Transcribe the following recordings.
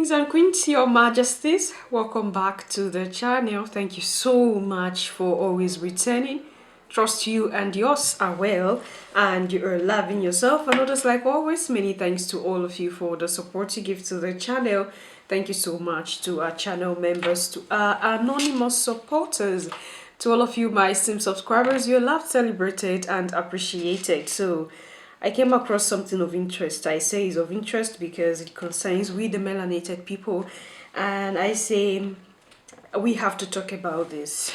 Kings and queens, your majesties, welcome back to the channel. Thank you so much for always returning. Trust you and yours are well and you are loving yourself and others. Like always, many thanks to all of you for the support you give to the channel. Thank you so much to our channel members, to our anonymous supporters, to all of you my esteemed subscribers. You're loved, celebrated and appreciated. So I came across something of interest. I say it's of interest because it concerns we the melanated people, and I say we have to talk about this.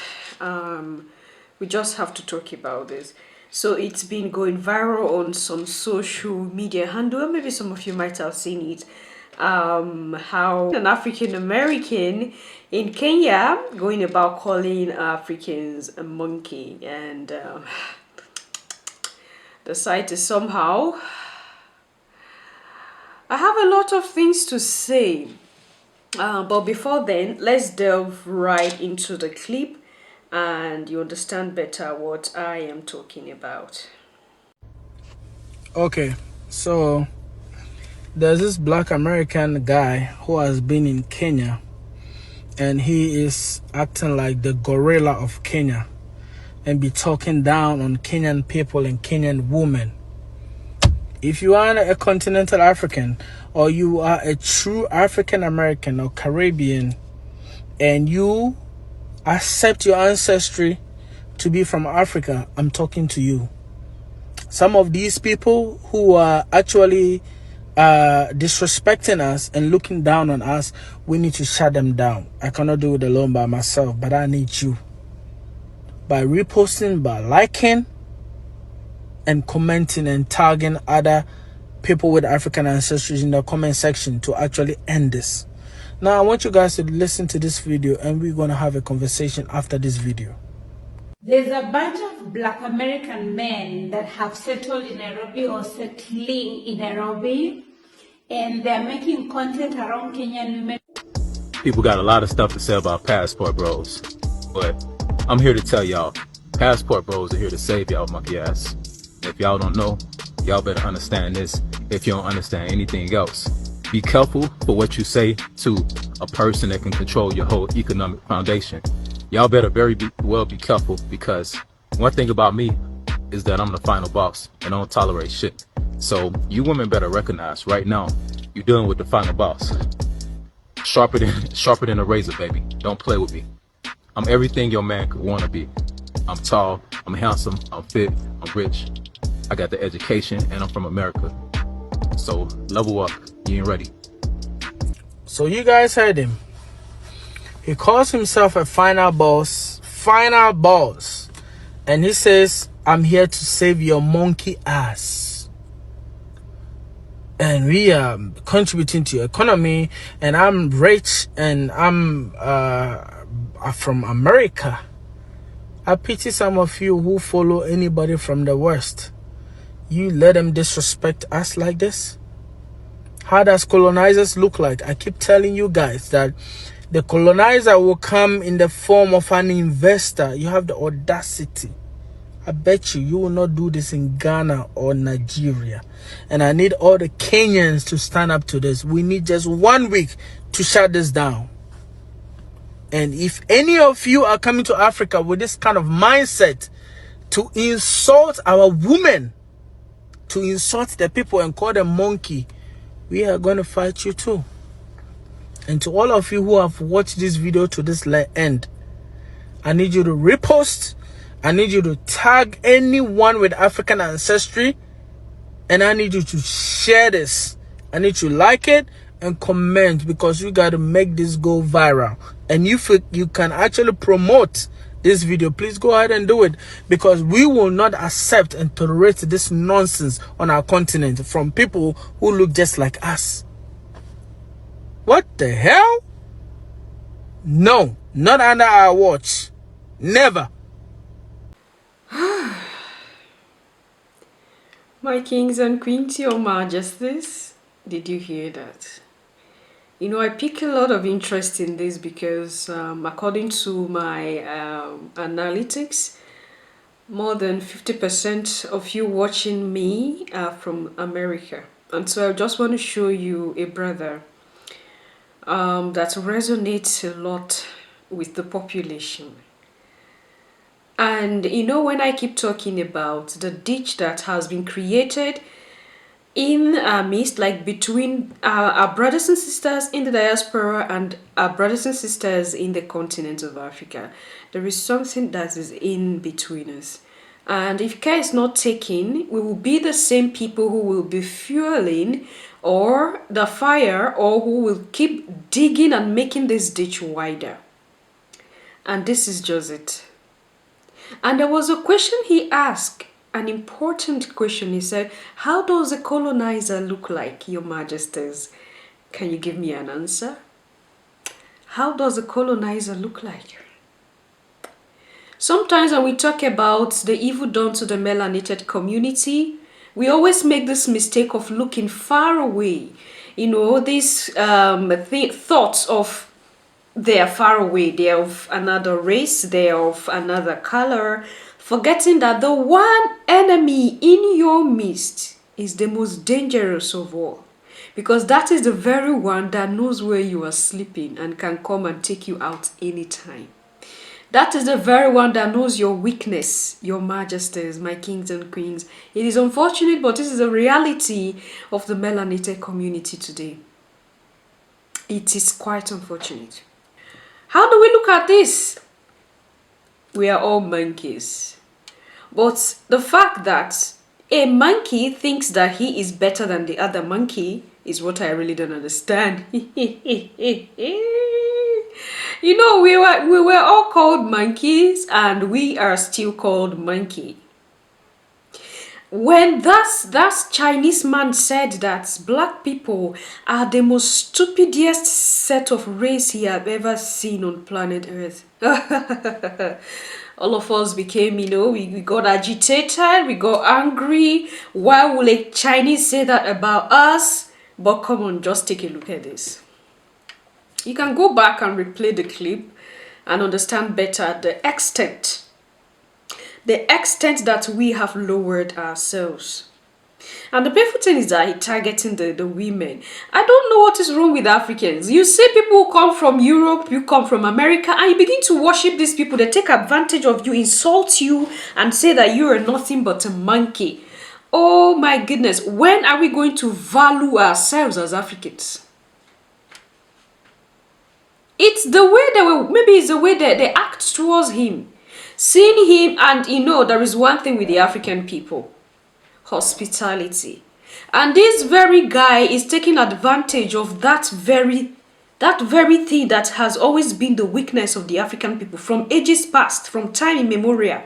We just have to talk about this. So it's been going viral on some social media handle. Maybe some of you might have seen it. How an African American in Kenya going about calling Africans a monkey, and the site is somehow. I have a lot of things to say, but before then, let's delve right into the clip and you understand better what I am talking about. Okay, so there's this black American guy who has been in Kenya, and he is acting like the gorilla of Kenya and be talking down on Kenyan people and Kenyan women. If you are a continental African, or you are a true African American or Caribbean, and you accept your ancestry to be from Africa, I'm talking to you. Some of these people who are actually disrespecting us and looking down on us, we need to shut them down. I cannot do it alone by myself, but I need you. By reposting, by liking, and commenting and tagging other people with African ancestors in the comment section to actually end this. Now, I want you guys to listen to this video, and we're going to have a conversation after this video. There's a bunch of black American men that have settled in Nairobi or settling in Nairobi, and they're making content around Kenyan women. People got a lot of stuff to say about passport bros, but I'm here to tell y'all, passport bros are here to save y'all monkey ass. If y'all don't know, y'all better understand this. If you don't understand anything else, be careful for what you say to a person that can control your whole economic foundation. Y'all better be careful, because one thing about me is that I'm the final boss and I don't tolerate shit. So you women better recognize right now, you're dealing with the final boss. Sharper than a razor, baby. Don't play with me. I'm everything your man could want to be. I'm tall, I'm handsome, I'm fit, I'm rich. I got the education, and I'm from America. So level up. You ain't ready. So you guys heard him. He calls himself a final boss, and he says, I'm here to save your monkey ass. And we are contributing to your economy, and I'm rich, and I'm from America. I pity some of you who follow anybody from the West. You let them disrespect us like this? How does colonizers look like? I keep telling you guys that the colonizer will come in the form of an investor. You have the audacity. I bet you will not do this in Ghana or Nigeria. And I need all the Kenyans to stand up to this. We need just 1 week to shut this down. And if any of you are coming to Africa with this kind of mindset to insult our women, to insult the people and call them monkey, we are going to fight you too. And to all of you who have watched this video to this end, I need you to repost. I need you to tag anyone with African ancestry, and I need you to share this. I need you to like it and comment, because you got to make this go viral. And if you can actually promote this video, please go ahead and do it, because we will not accept and tolerate this nonsense on our continent from people who look just like us. What the hell? No, not under our watch. Never. My kings and queens, your majesties, did you hear that? You know, I pick a lot of interest in this because according to my analytics, more than 50% of you watching me are from America. And so I just want to show you a brother that resonates a lot with the population. And when I keep talking about the ditch that has been created in our midst, like between our brothers and sisters in the diaspora and our brothers and sisters in the continent of Africa, there is something that is in between us. And if care is not taken, we will be the same people who will be fueling or the fire, or who will keep digging and making this ditch wider. And this is just it. And there was a question he asked, an important question. He said, how does a colonizer look like, Your Majesties? Can you give me an answer? How does a colonizer look like? Sometimes when we talk about the evil done to the melanated community, we always make this mistake of looking far away. These thoughts of they are far away, they are of another race, they are of another color, forgetting that the one enemy in your midst is the most dangerous of all, because that is the very one that knows where you are sleeping and can come and take you out anytime. That is the very one that knows your weakness, Your Majesties, my kings and queens. It is unfortunate, but this is the reality of the melanated community today. It is quite unfortunate. How do we look at this? We are all monkeys. But the fact that a monkey thinks that he is better than the other monkey is what I really don't understand. We were all called monkeys, and we are still called monkey. When that Chinese man said that black people are the most stupidest set of race he have ever seen on planet Earth, all of us became, we got agitated, we got angry. Why will a Chinese say that about us? But come on, just take a look at this. You can go back and replay the clip and understand better the extent that we have lowered ourselves. And the painful thing is that he's targeting the women. I don't know what is wrong with Africans. You see people who come from Europe, you come from America, and you begin to worship these people. They take advantage of you, insult you, and say that you are nothing but a monkey. Oh my goodness, when are we going to value ourselves as Africans? It's the way maybe it's the way that they act towards him. Seeing him, and there is one thing with the African people: hospitality. And this very guy is taking advantage of that very thing that has always been the weakness of the African people from ages past, from time immemorial.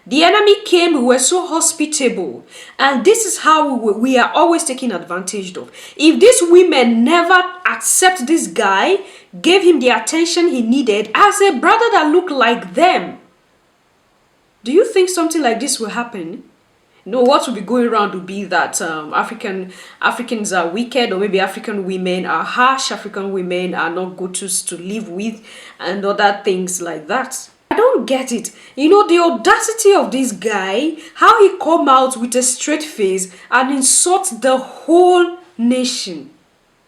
The enemy came, we were so hospitable, and this is how we are always taking advantage of. If these women never accept this guy, gave him the attention he needed as a brother that looked like them, do you think something like this will happen? No, what will be going around will be that Africans are wicked, or maybe African women are harsh, African women are not good to live with, and other things like that. I don't get it. The audacity of this guy, how he come out with a straight face and insult the whole nation.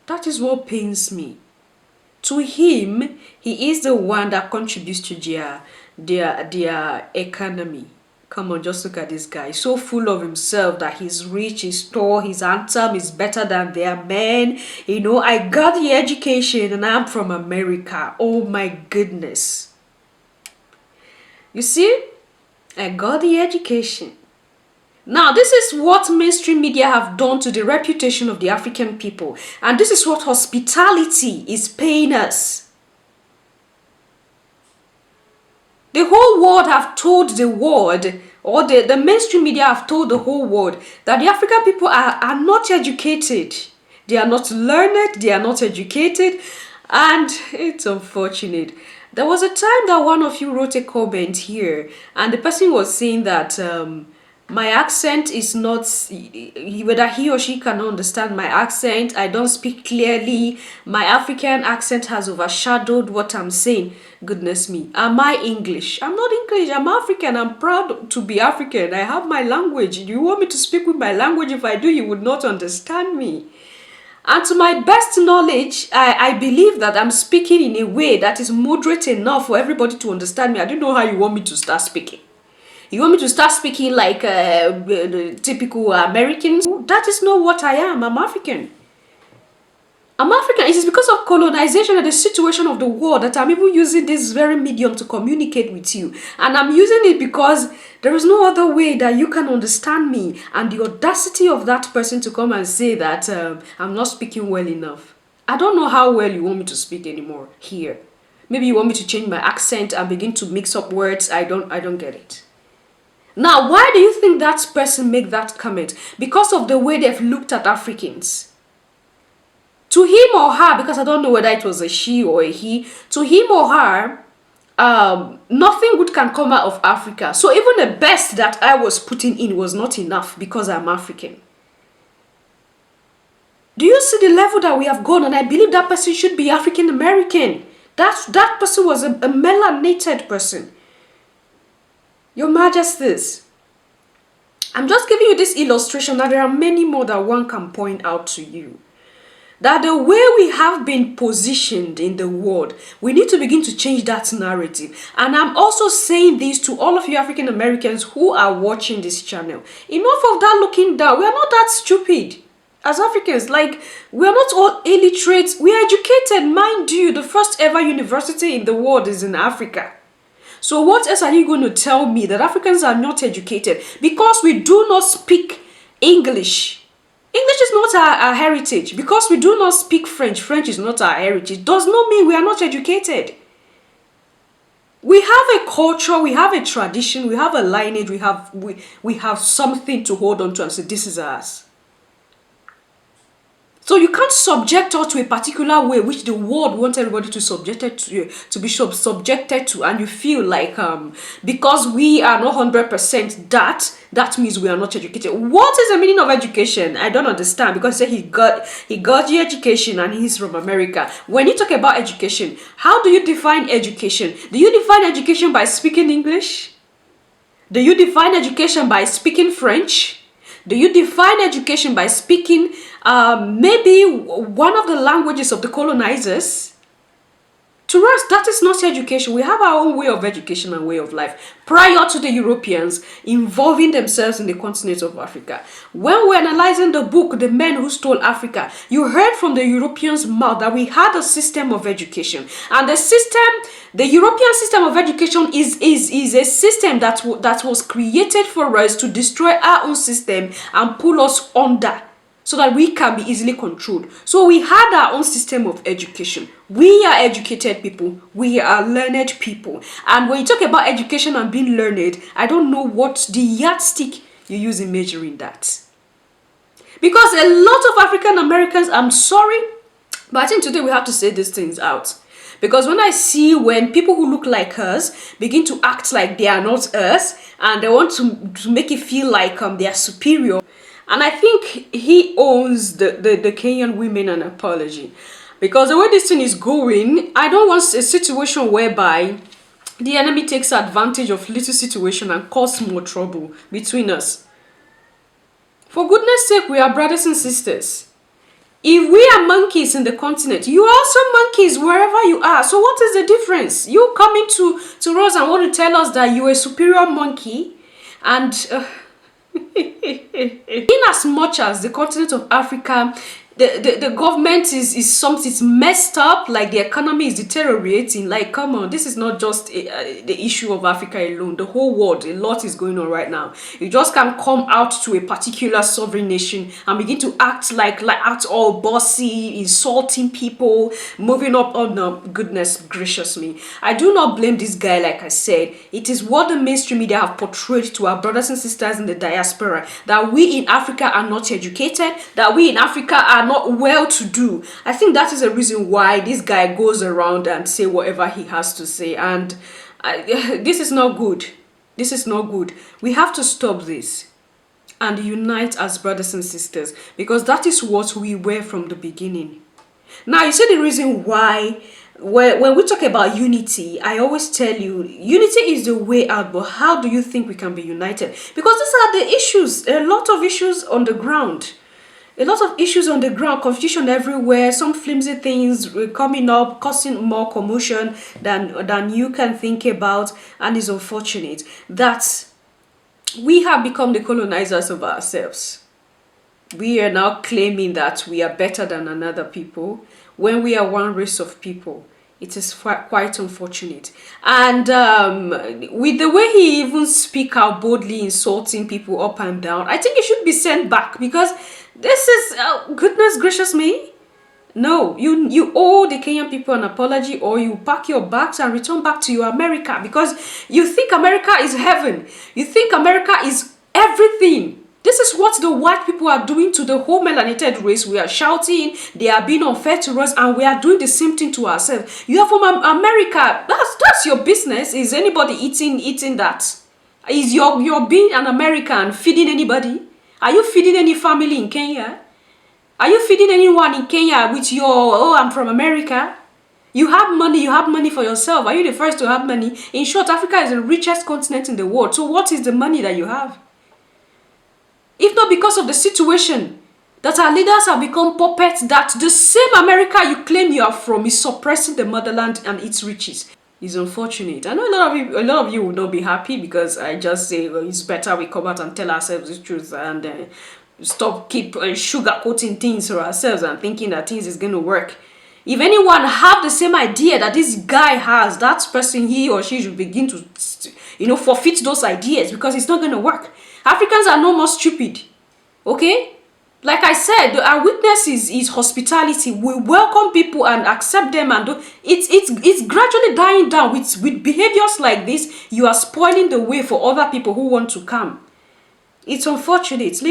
That is what pains me. To him, he is the one that contributes to their economy. Come on, just look at this guy. So full of himself that he's rich, he's tall, his handsome, is better than their men. I got the education and I'm from America. Oh my goodness. You see, I got the education. Now, this is what mainstream media have done to the reputation of the African people. And this is what hospitality is paying us. The whole world have told the world, or the mainstream media have told the whole world, that the African people are not educated. They are not learned, they are not educated, and it's unfortunate. There was a time that one of you wrote a comment here, and the person was saying that my accent is not, whether he or she cannot understand my accent, I don't speak clearly, my African accent has overshadowed what I'm saying. Goodness me, am I English? I'm not English, I'm African, I'm proud to be African, I have my language. You want me to speak with my language? If I do, you would not understand me. And to my best knowledge, I believe that I'm speaking in a way that is moderate enough for everybody to understand me. I don't know how you want me to start speaking. You want me to start speaking like the typical Americans? That is not what I am. I'm African. I'm African. It is because of colonization and the situation of the world that I'm even using this very medium to communicate with you. And I'm using it because there is no other way that you can understand me. And the audacity of that person to come and say that I'm not speaking well enough. I don't know how well you want me to speak anymore here. Maybe you want me to change my accent and begin to mix up words. I don't get it. Now, why do you think that person made that comment? Because of the way they've looked at Africans. To him or her, because I don't know whether it was a she or a he, to him or her, nothing good can come out of Africa. So even the best that I was putting in was not enough because I'm African. Do you see the level that we have gone? And I believe that person should be African American. That person was a melanated person. Your Majesties, I'm just giving you this illustration that there are many more that one can point out to you. That the way we have been positioned in the world, we need to begin to change that narrative. And I'm also saying this to all of you African Americans who are watching this channel. Enough of that looking down. We are not that stupid as Africans. Like, we are not all illiterate. We are educated, mind you. The first ever university in the world is in Africa. So what else are you going to tell me that Africans are not educated? Because we do not speak English. English is not our heritage. Because we do not speak French, French is not our heritage, does not mean we are not educated. We have a culture, we have a tradition, we have a lineage, we have something to hold on to and say, this is ours. So you can't subject us to a particular way which the world wants everybody to subjected to be subjected to, and you feel like because we are not 100% that means we are not educated. What is the meaning of education? I don't understand, because he got the education and he's from America. When you talk about education, how do you define education? Do you define education by speaking English? Do you define education by speaking French? Do you define education by speaking maybe one of the languages of the colonizers? To us, that is not education. We have our own way of education and way of life prior to the Europeans involving themselves in the continent of Africa. When we're analyzing the book, The Men Who Stole Africa, you heard from the Europeans' mouth that we had a system of education. And the European system of education is a system that was created for us to destroy our own system and pull us under, so that we can be easily controlled. So we had our own system of education. We are educated people. We are learned people. And when you talk about education and being learned, I don't know what the yardstick you use in measuring that. Because a lot of African Americans, I'm sorry, but I think today we have to say these things out. Because when people who look like us begin to act like they are not us, and they want to make it feel like they are superior, and I think he owes the Kenyan women an apology. Because the way this thing is going, I don't want a situation whereby the enemy takes advantage of little situation and cause more trouble between us. For goodness sake, we are brothers and sisters. If we are monkeys in the continent, you are also monkeys wherever you are. So what is the difference? You coming to us and want to tell us that you are a superior monkey, and in as much as the continent of Africa, the government is something, it's messed up, like the economy is deteriorating. Like, come on, this is not just the issue of Africa alone. The whole world, a lot is going on right now. You just can't come out to a particular sovereign nation and begin to act act all bossy, insulting people, moving up. Oh no, goodness gracious me. I do not blame this guy. Like I said, it is what the mainstream media have portrayed to our brothers and sisters in the diaspora, that we in Africa are not educated, that we in Africa are not well-to-do. I think that is the reason why this guy goes around and say whatever he has to say, and this is not good. This is not good. We have to stop this and unite as brothers and sisters, because that is what we were from the beginning. Now, you see the reason why when we talk about unity, I always tell you, unity is the way out, but how do you think we can be united? Because these are the issues, a lot of issues on the ground. A lot of issues on the ground, confusion everywhere, some flimsy things coming up, causing more commotion than you can think about, and it's unfortunate that we have become the colonizers of ourselves. We are now claiming that we are better than another people when we are one race of people. It is quite unfortunate. And with the way he even speak out boldly, insulting people up and down, I think he should be sent back, because this is, goodness gracious me. No, you owe the Kenyan people an apology, or you pack your bags and return back to your America, because you think America is heaven. You think America is everything. This is what the white people are doing to the whole melanated race. We are shouting, they are being unfair to us, and we are doing the same thing to ourselves. You are from America. That's your business. Is anybody eating that? Is you're being an American feeding anybody? Are you feeding any family in Kenya? Are you feeding anyone in Kenya with your, oh, I'm from America? You have money for yourself. Are you the first to have money? In short, Africa is the richest continent in the world. So what is the money that you have? If not because of the situation that our leaders have become puppets, that the same America you claim you are from is suppressing the motherland and its riches. It's unfortunate. I know a lot of you will not be happy, because I just say, well, it's better we come out and tell ourselves the truth, and stop sugarcoating things for ourselves and thinking that things is going to work. If anyone have the same idea that this guy has, that person, he or she should begin to, forfeit those ideas, because it's not going to work. Africans are no more stupid. Okay? Like I said, our weakness is hospitality. We welcome people and accept them, and it's gradually dying down. With behaviors like this, you are spoiling the way for other people who want to come. It's unfortunate.